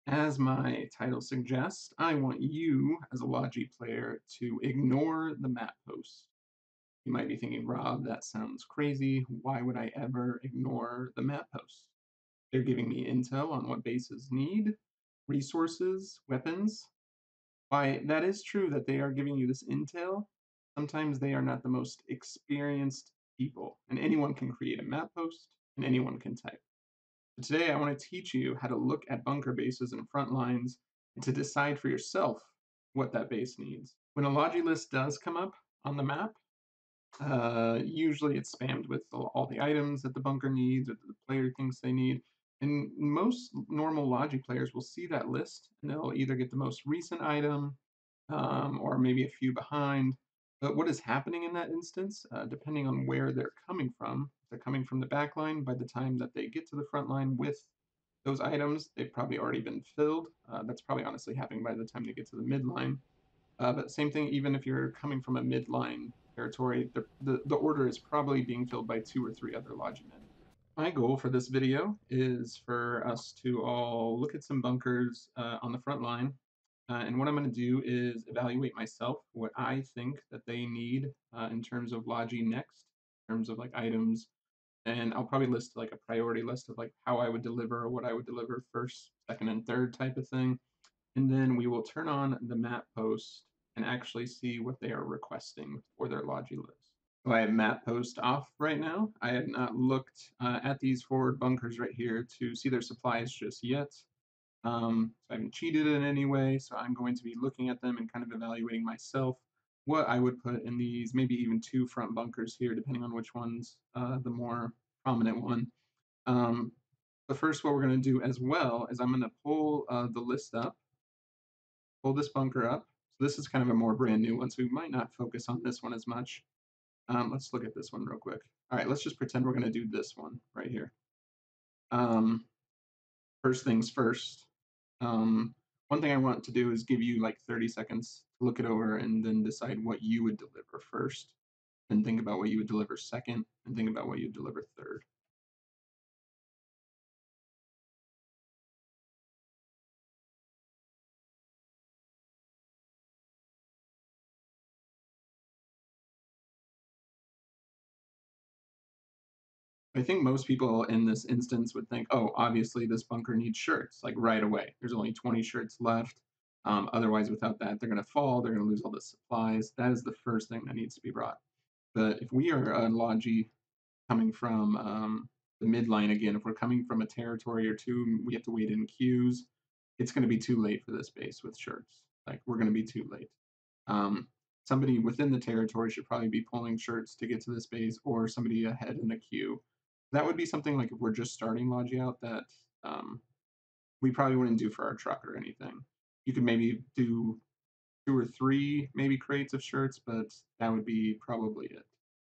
As my title suggests, I want you, as a Logi player, to ignore the map post. You might be thinking, Rob, that sounds crazy. Why would I ever ignore the map post? They're giving me intel on what bases need, resources, weapons. Why, that is true that they are giving you this intel. Sometimes they are not the most experienced people, and anyone can create a map post, and anyone can type. Today, I want to teach you how to look at bunker bases and front lines and to decide for yourself what that base needs. When a Logi list does come up on the map, usually it's spammed with all the items that the bunker needs or the player thinks they need. And most normal Logi players will see that list and they'll either get the most recent item or maybe a few behind. But what is happening in that instance, depending on where they're coming from, if they're coming from the back line, by the time that they get to the front line with those items, they've probably already been filled. That's probably honestly happening by the time they get to the midline. But same thing, even if you're coming from a midline territory, the order is probably being filled by 2 or 3 other Logimen. My goal for this video is for us to all look at some bunkers on the front line. And what I'm going to do is evaluate myself, what I think that they need in terms of Logi next, in terms of like items. And I'll probably list like a priority list of like how I would deliver or what I would deliver first, second, and third type of thing. And then we will turn on the map post and actually see what they are requesting for their Logi list. So I have map post off right now. I have not looked at these forward bunkers right here to see their supplies just yet. So I haven't cheated in any way, so I'm going to be looking at them and kind of evaluating myself what I would put in these, maybe even 2 front bunkers here, depending on which one's the more prominent one. Um, but first, what we're going to do as well is I'm going to pull the list up, pull this bunker up. So this is kind of a more brand new one, so we might not focus on this one as much. Let's look at this one real quick. All right, let's just pretend we're going to do this one right here. Um, first things first. One thing I want to do is give you like 30 seconds to look it over and then decide what you would deliver first, and think about what you would deliver second, and think about what you'd deliver third. I think most people in this instance would think, oh, obviously this bunker needs shirts, like right away. There's only 20 shirts left. Otherwise, without that, they're going to fall. They're going to lose all the supplies. That is the first thing that needs to be brought. But if we are a Logi coming from the midline again, if we're coming from a territory or two, we have to wait in queues. It's going to be too late for this base with shirts. Like we're going to be too late. Um, Somebody within the territory should probably be pulling shirts to get to this base, or somebody ahead in the queue. That would be something like if we're just starting Logi out that um, we probably wouldn't do for our truck or anything. You could maybe do 2 or 3 maybe crates of shirts, but that would be probably it.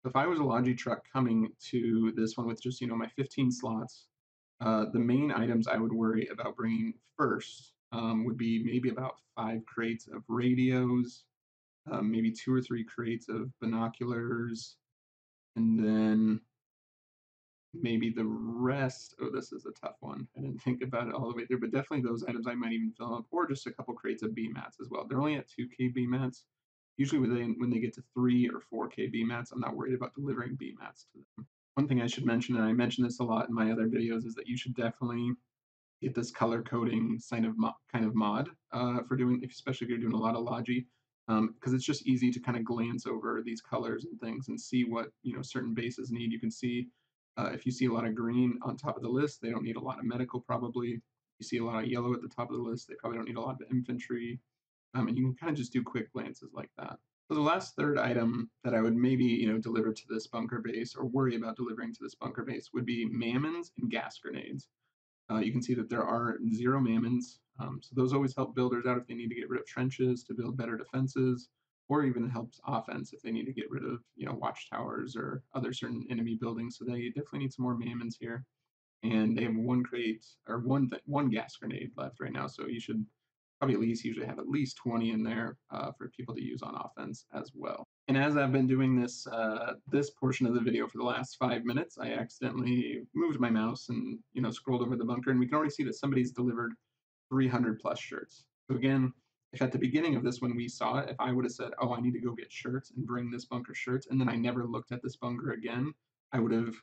If I was a Logi truck coming to this one with just my 15 slots, the main items I would worry about bringing first would be maybe about 5 crates of radios, maybe 2 or 3 crates of binoculars, and then maybe the rest. Oh, this is a tough one. I didn't think about it all the way through, but definitely those items I might even fill up, or just a couple crates of B mats as well. They're only at 2K B mats. Usually, when they get to 3 or 4K B mats, I'm not worried about delivering B mats to them. One thing I should mention, and I mention this a lot in my other videos, is that you should definitely get this color coding kind of mod for doing, especially if you're doing a lot of Logi, because it's just easy to kind of glance over these colors and things and see what certain bases need. You can see if you see a lot of green on top of the list, they don't need a lot of medical probably. You see a lot of yellow at the top of the list, they probably don't need a lot of infantry. And you can kind of just do quick glances like that. So the last third item that I would maybe deliver to this bunker base or worry about delivering to this bunker base would be mammons and gas grenades. You can see that there are 0 mammons, so those always help builders out if they need to get rid of trenches to build better defenses, or even helps offense if they need to get rid of watchtowers or other certain enemy buildings. So they definitely need some more mammons here. And they have 1 crate or one gas grenade left right now, so you should probably at least usually have at least 20 in there for people to use on offense as well. And as I've been doing this portion of the video for the last 5 minutes, I accidentally moved my mouse and scrolled over the bunker, and we can already see that somebody's delivered 300 plus shirts. So again, if at the beginning of this when we saw it, if I would have said, oh, I need to go get shirts and bring this bunker shirts, and then I never looked at this bunker again, I would have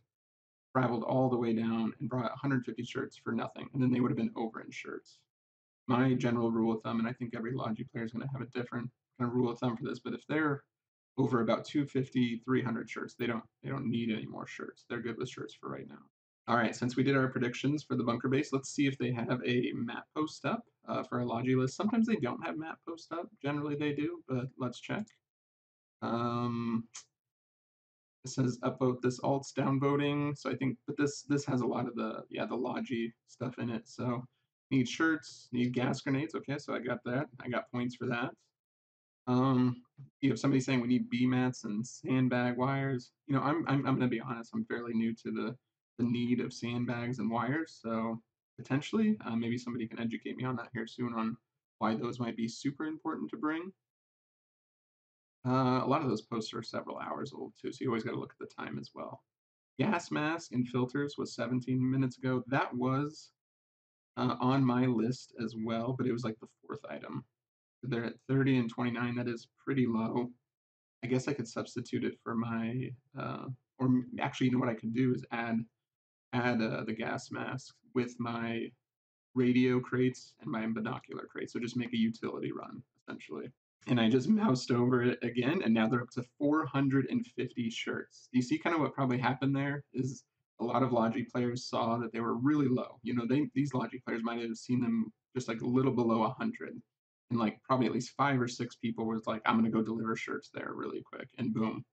traveled all the way down and brought 150 shirts for nothing, and then they would have been over in shirts. My general rule of thumb, and I think every Logi player is going to have a different kind of rule of thumb for this, but if they're over about 250, 300 shirts, they don't need any more shirts. They're good with shirts for right now. All right, since we did our predictions for the bunker base, let's see if they have a map post up for a Logi list. Sometimes they don't have map post up. Generally they do, but let's check. It says upvote this alts downvoting. So I think, but this has a lot of the Logi stuff in it. So need shirts, need gas grenades. Okay, so I got that. I got points for that. You have somebody saying we need B mats and sandbag wires. I'm gonna be honest. I'm fairly new to the need of sandbags and wires. So potentially, maybe somebody can educate me on that here soon on why those might be super important to bring. A lot of those posts are several hours old too, so you always got to look at the time as well. Gas mask and filters was 17 minutes ago. That was on my list as well, but it was like the fourth item. They're at 30 and 29. That is pretty low. I guess I could substitute it for my, or actually, you know what I could do is add the gas mask with my radio crates and my binocular crates. So just make a utility run essentially. And I just moused over it again, and now they're up to 450 shirts. You see kind of what probably happened there is a lot of Logi players saw that they were really low. These Logi players might have seen them just like a little below 100. And like probably at least 5 or 6 people was like, I'm going to go deliver shirts there really quick. And boom,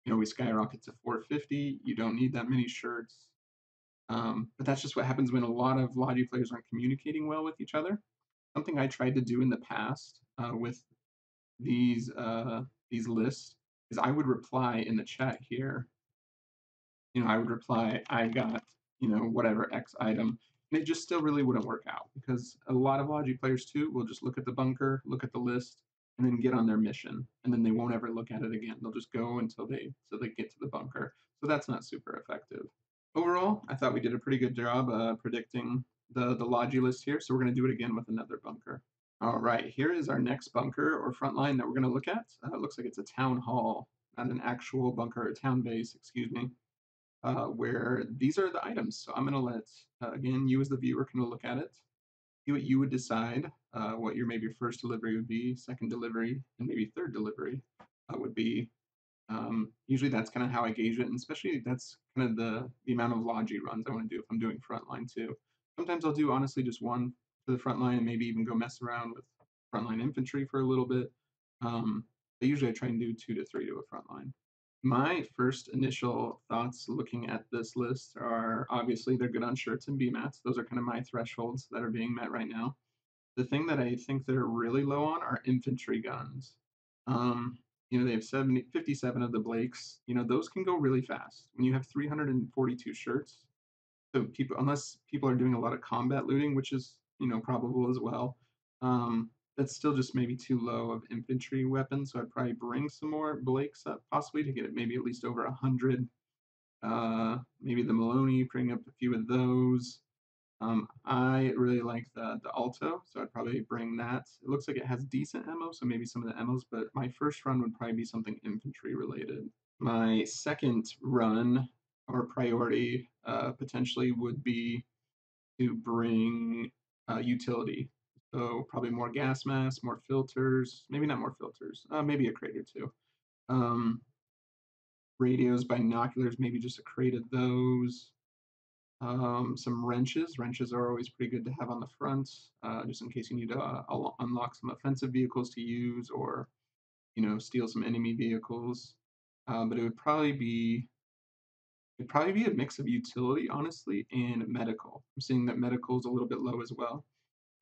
we skyrocket to 450. You don't need that many shirts. But that's just what happens when a lot of Logi players aren't communicating well with each other. Something I tried to do in the past with these lists is I would reply in the chat here. I would reply, I got, whatever X item. And it just still really wouldn't work out because a lot of Logi players too will just look at the bunker, look at the list, and then get on their mission. And then they won't ever look at it again. They'll just go until they get to the bunker. So that's not super effective. Overall, I thought we did a pretty good job predicting the Logi list here. So we're going to do it again with another bunker. All right, here is our next bunker or front line that we're going to look at. It looks like it's a town hall, not an actual bunker, a town base, excuse me, where these are the items. So I'm going to let, again, you as the viewer can look at it, see what you would decide, what maybe your first delivery would be, second delivery, and maybe third delivery would be. Usually that's kind of how I gauge it, and especially that's kind of the amount of Logi runs I want to do if I'm doing frontline too. Sometimes I'll do honestly just one for the front line and maybe even go mess around with frontline infantry for a little bit. But usually I try and do 2 to 3 to a front line. My first initial thoughts looking at this list are obviously they're good on shirts and BMATs. Those are kind of my thresholds that are being met right now. The thing that I think they're really low on are infantry guns. Um, they have 57 of the Blakes. Those can go really fast. When you have 342 shirts, so unless people are doing a lot of combat looting, which is, probable as well, that's still just maybe too low of infantry weapons. So I'd probably bring some more Blakes up, possibly to get it maybe at least over 100. Maybe the Maloney, bring up a few of those. I really like the Alto, so I'd probably bring that. It looks like it has decent ammo, so maybe some of the ammos, but my first run would probably be something infantry related. My second run or priority potentially would be to bring utility. So probably more gas masks, more filters, maybe not more filters, maybe a crate or two. Radios, binoculars, maybe just a crate of those. Some wrenches. Wrenches are always pretty good to have on the front, just in case you need to unlock some offensive vehicles to use or, steal some enemy vehicles. But it'd probably be a mix of utility, honestly, and medical. I'm seeing that medical is a little bit low as well.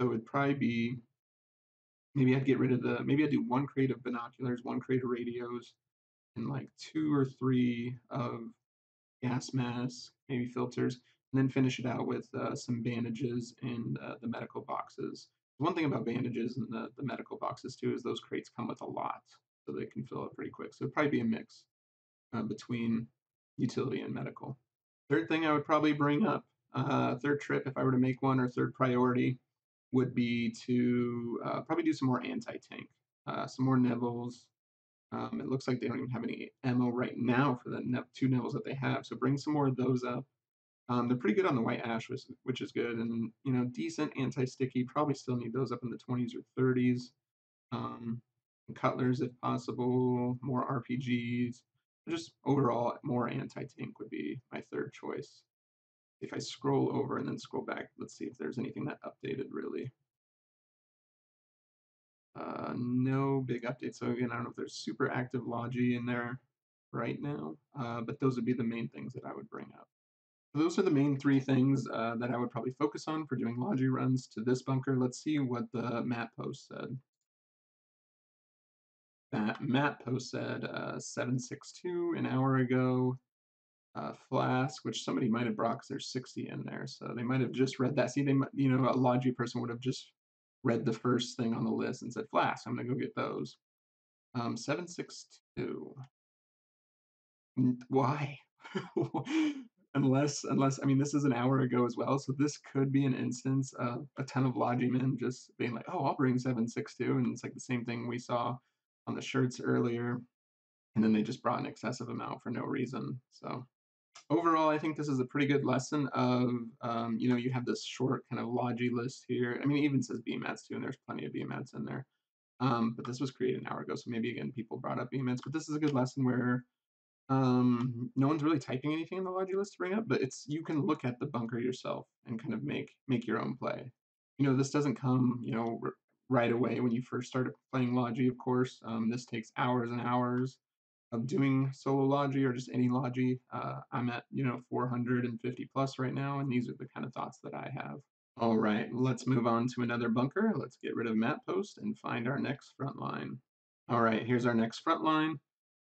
So it'd probably be, maybe I'd do one crate of binoculars, one crate of radios, and like 2 or 3 of gas masks, maybe filters, and then finish it out with some bandages and the medical boxes. One thing about bandages and the medical boxes too is those crates come with a lot, so they can fill up pretty quick. So it'd probably be a mix between utility and medical. Third thing I would probably bring up, third trip if I were to make one, or third priority, would be to probably do some more anti-tank, some more Nevils. It looks like they don't even have any ammo right now for the two Nevils that they have, so bring some more of those up. They're pretty good on the white ash, which is good, and decent anti-sticky. Probably still need those up in the 20s or 30s. Um, Cutlers if possible, more RPGs. Just overall, more anti-tank would be my third choice. If I scroll over and then scroll back, let's see if there's anything that updated really. No big updates. So again, I don't know if there's super active Logi in there right now, but those would be the main things that I would bring up. So those are the main three things that I would probably focus on for doing Logi runs to this bunker. Let's see what the map post said. That map post said 762 an hour ago. Flask, which somebody might have brought because there's 60 in there, so they might have just read that. See, they might, a Logi person would have just read the first thing on the list and said Flask. I'm gonna go get those. 762. Why? Unless I mean this is an hour ago as well, so this could be an instance of a ton of Logi men just being like, oh, I'll bring 762, and it's like the same thing we saw on the shirts earlier, and then they just brought an excessive amount for no reason. So overall, I think this is a pretty good lesson of, you have this short kind of Logi list here. I mean, it even says BMATs too, and there's plenty of BMATs in there. But this was created an hour ago, so maybe again people brought up BMATs. But this is a good lesson where no one's really typing anything in the Logi list to bring up, but it's you can look at the bunker yourself and kind of make your own play. This doesn't come, right away when you first started playing Logi, of course. This takes hours and hours of doing solo Logi or just any Logi. I'm at 450 plus right now, and these are the kind of thoughts that I have. All right, let's move on to another bunker. Let's get rid of map post and find our next front line. All right, here's our next front line.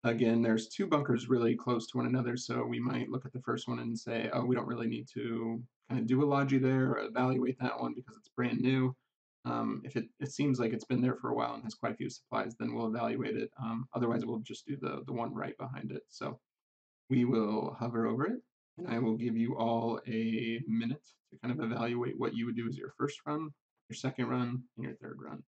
Again, there's two bunkers really close to one another, so we might look at the first one and say, oh, we don't really need to kind of do a Logi there or evaluate that one because it's brand new. If it seems like it's been there for a while and has quite a few supplies, then we'll evaluate it. Otherwise, we'll just do the one right behind it. So we will hover over it, and I will give you all a minute to kind of evaluate what you would do as your first run, your second run, and your third run.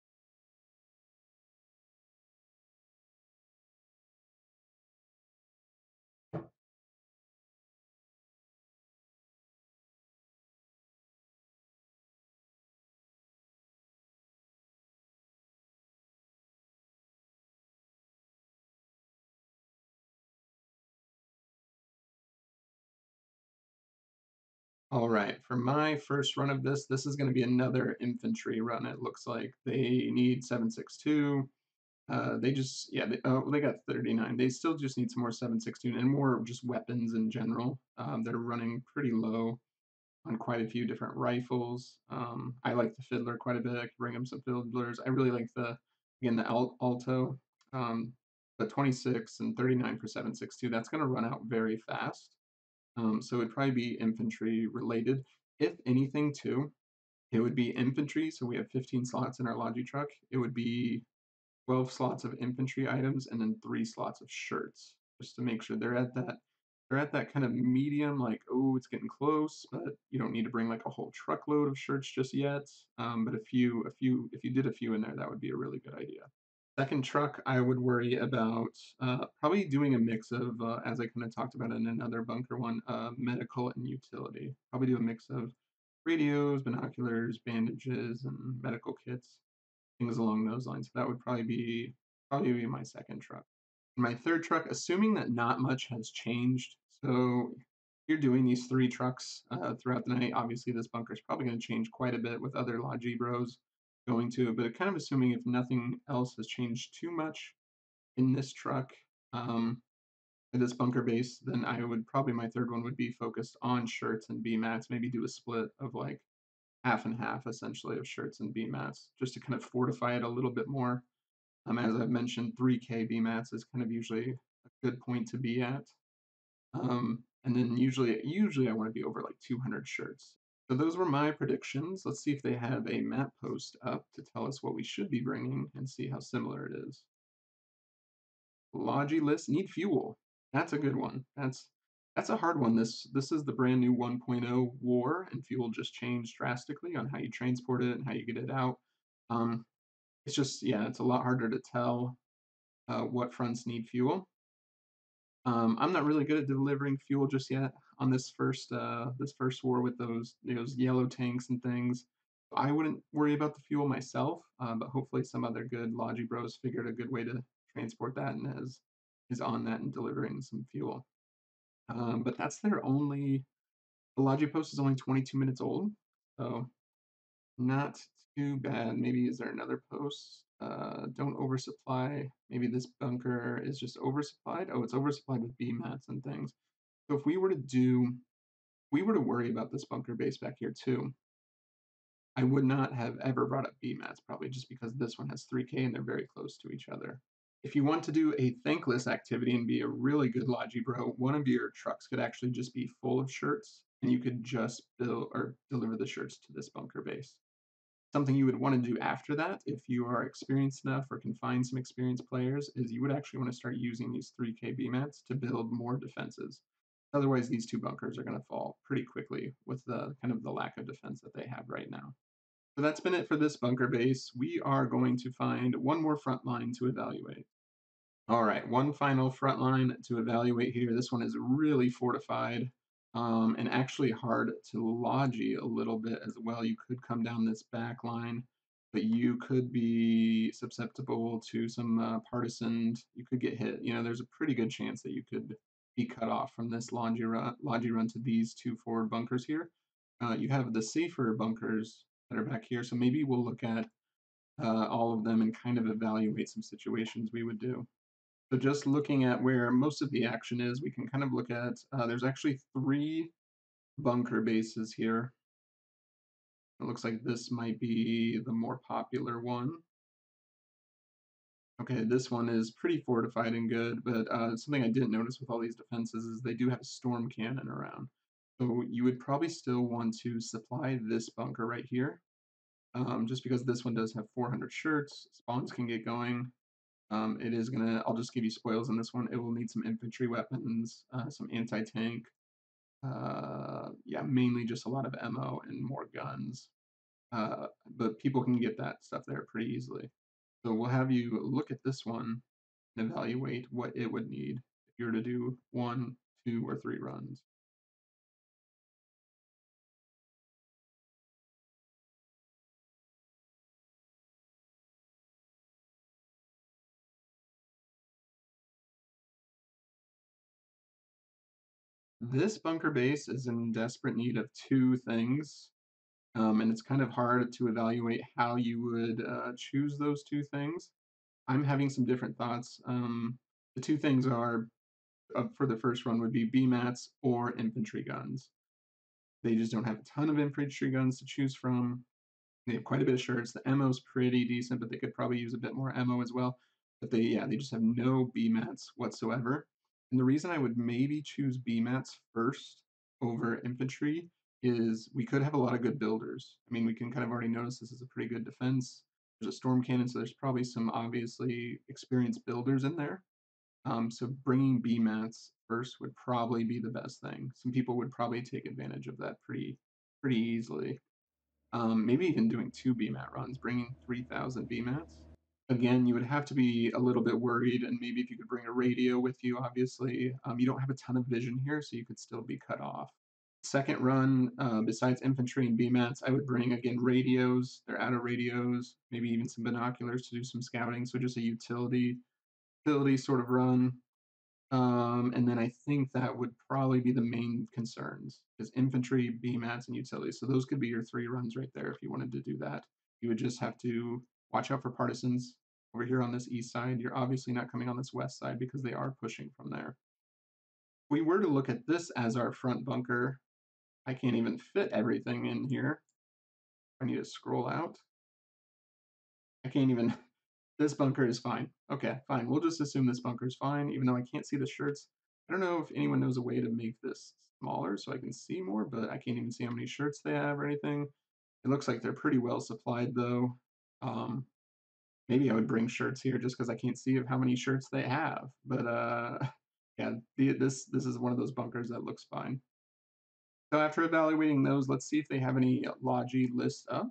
All right, for my first run of this is going to be another infantry run. It looks like they need 762. They just, yeah, they got 39. They still just need some more 762 and more just weapons in general. They're running pretty low on quite a few different rifles. I like the Fiddler quite a bit. I could bring them some Fiddlers. I really like again, the Alto. But 26 and 39 for 762, that's going to run out very fast. So it'd probably be infantry related. If anything, too, it would be infantry. So we have 15 slots in our Logi truck. It would be 12 slots of infantry items and then 3 slots of shirts, just to make sure they're at that kind of medium, like, oh, it's getting close, but you don't need to bring like a whole truckload of shirts just yet. But if you did a few in there, that would be a really good idea. Second truck, I would worry about probably doing a mix of, as I kind of talked about in another bunker one, medical and utility. Probably do a mix of radios, binoculars, bandages, and medical kits, things along those lines. So that would probably be my second truck. My third truck, assuming that not much has changed. So you're doing these 3 trucks throughout the night. Obviously, this bunker is probably going to change quite a bit with other Logi bros going to it, but kind of assuming if nothing else has changed too much in this truck, in this bunker base, then I would probably my third one would be focused on shirts and BMATs, maybe do a split of like half and half essentially of shirts and BMATs just to kind of fortify it a little bit more. As I've mentioned, 3K BMATs is kind of usually a good point to be at. And then usually I want to be over like 200 shirts. So those were my predictions. Let's see if they have a map post up to tell us what we should be bringing and see how similar it is. Logi list need fuel. That's a good one. That's a hard one. This is the brand new 1.0 war, and fuel just changed drastically on how you transport it and how you get it out. Um, it's just yeah, it's a lot harder to tell what fronts need fuel. I'm not really good at delivering fuel just yet on this first war with those yellow tanks and things. I wouldn't worry about the fuel myself, but hopefully some other good Logi bros figured a good way to transport that and is on that and delivering some fuel. But that's their only. The Logi post is only 22 minutes old, so not too bad. Maybe is there another post? Don't oversupply. Maybe this bunker is just oversupplied. Oh, it's oversupplied with B mats and things. So if we were to worry about this bunker base back here too, I would not have ever brought up B mats probably just because this one has 3K and they're very close to each other. If you want to do a thankless activity and be a really good Logi bro, one of your trucks could actually just be full of shirts and you could just build or deliver the shirts to this bunker base. Something you would want to do after that, if you are experienced enough or can find some experienced players, is you would actually want to start using these 3K B mats to build more defenses. Otherwise, these two bunkers are going to fall pretty quickly with the kind of the lack of defense that they have right now. So that's been it for this bunker base. We are going to find one more front line to evaluate. All right, one final front line to evaluate here. This one is really fortified and actually hard to logi a little bit as well. You could come down this back line, but you could be susceptible to some partisans. You could get hit. You know, there's a pretty good chance that you could be cut off from this logi run to these two forward bunkers here. You have the safer bunkers that are back here, so maybe we'll look at all of them and kind of evaluate some situations we would do. So just looking at where most of the action is, we can kind of look at, there's actually three bunker bases here. It looks like this might be the more popular one. Okay, this one is pretty fortified and good, but something I didn't notice with all these defenses is they do have a storm cannon around. So you would probably still want to supply this bunker right here, just because this one does have 400 shirts, spawns can get going. It is gonna, I'll just give you spoils on this one. It will need some infantry weapons, some anti-tank, yeah, mainly just a lot of ammo and more guns. But people can get that stuff there pretty easily. So we'll have you look at this one and evaluate what it would need if you were to do 1, 2, or 3 runs. This bunker base is in desperate need of two things, and it's kind of hard to evaluate how you would choose those two things. I'm having some different thoughts. The two things are for the first run would be BMATs or infantry guns. They just don't have a ton of infantry guns to choose from. They have quite a bit of shirts. The ammo's pretty decent, but they could probably use a bit more ammo as well. But they just have no BMATs whatsoever. And the reason I would maybe choose BMATs first over infantry is we could have a lot of good builders. I mean, we can kind of already notice this is a pretty good defense. There's a storm cannon, so there's probably some obviously experienced builders in there. So bringing B mats first would probably be the best thing. Some people would probably take advantage of that pretty easily. Maybe even doing two B mat runs, bringing 3,000 B mats. Again, you would have to be a little bit worried, and maybe if you could bring a radio with you, obviously. You don't have a ton of vision here, so you could still be cut off. Second run, besides infantry and B mats, I would bring again radios. They're out of radios, maybe even some binoculars to do some scouting. So just a utility sort of run. And then I think that would probably be the main concerns is infantry, BMATs, and utilities. So those could be your three runs right there if you wanted to do that. You would just have to watch out for partisans over here on this east side. You're obviously not coming on this west side because they are pushing from there. If we were to look at this as our front bunker, I can't even fit everything in here. I need to scroll out. I can't even this bunker is fine. Okay, fine. We'll just assume this bunker is fine, even though I can't see the shirts. I don't know if anyone knows a way to make this smaller so I can see more, but I can't even see how many shirts they have or anything. It looks like they're pretty well supplied though. Um, Maybe I would bring shirts here just because I can't see of how many shirts they have. But Yeah, this is one of those bunkers that looks fine. So after evaluating those, let's see if they have any Logi lists up.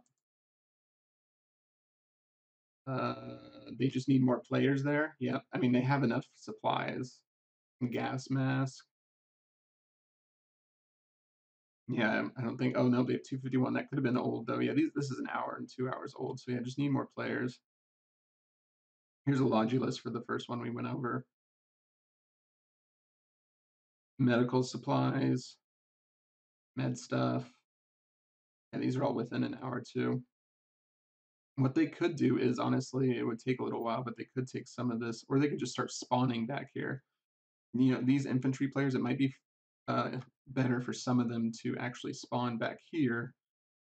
They just need more players there. Yep. I mean, they have enough supplies. Gas mask. Yeah, I don't think. Oh no, they have 251. That could have been old though. Yeah, this is an hour and 2 hours old. So yeah, just need more players. Here's a Logi list for the first one we went over. Medical supplies, med stuff. And these are all within an hour too. What they could do is honestly, it would take a little while, but they could take some of this, or they could just start spawning back here. You know, these infantry players, it might be better for some of them to actually spawn back here,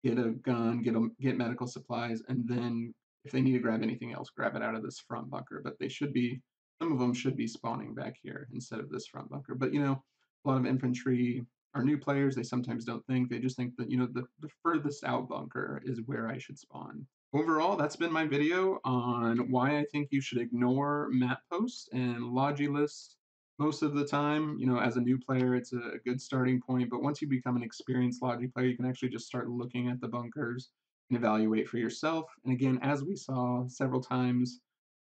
get a gun, get medical supplies, and then if they need to grab anything else, grab it out of this front bunker. But they should be, some of them should be spawning back here instead of this front bunker. But you know, a lot of infantry are new players. They sometimes don't think. They just think that you know the furthest out bunker is where I should spawn. Overall, that's been my video on why I think you should ignore map posts and logi lists most of the time. You know, as a new player, it's a good starting point, but once you become an experienced logi player, you can actually just start looking at the bunkers and evaluate for yourself. And again, as we saw several times,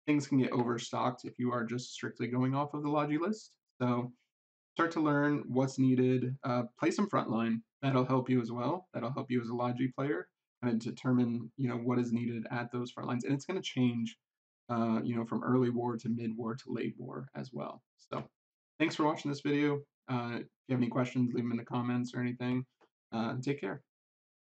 things can get overstocked if you are just strictly going off of the logi list. So start to learn what's needed. Play some frontline. That'll help you as well. That'll help you as a Logi player and determine you know what is needed at those front lines, and it's going to change. You know, from early war to mid war to late war as well. So, thanks for watching this video. If you have any questions, leave them in the comments or anything. Take care.